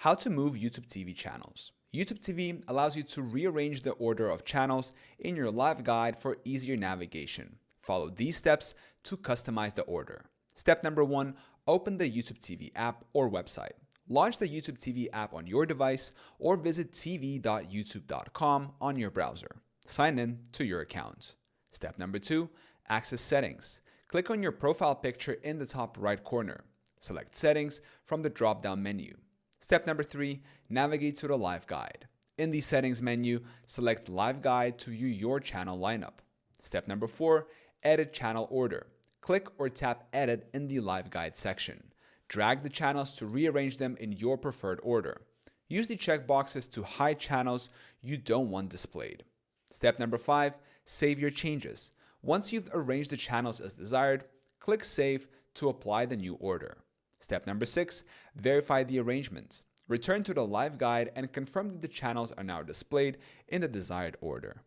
How to move YouTube TV channels. YouTube TV allows you to rearrange the order of channels in your live guide for easier navigation. Follow these steps to customize the order. Step number 1, open the YouTube TV app or website. Launch the YouTube TV app on your device or visit tv.youtube.com on your browser. Sign in to your account. Step number 2, access settings. Click on your profile picture in the top right corner. Select settings from the drop-down menu. Step number 3, navigate to the live guide. In the settings menu, select live guide to view your channel lineup. Step number 4, edit channel order. Click or tap edit in the live guide section. Drag the channels to rearrange them in your preferred order. Use the checkboxes to hide channels you don't want displayed. Step number 5, save your changes. Once you've arranged the channels as desired, click save to apply the new order. Step number 6, verify the arrangement. Return to the live guide and confirm that the channels are now displayed in the desired order.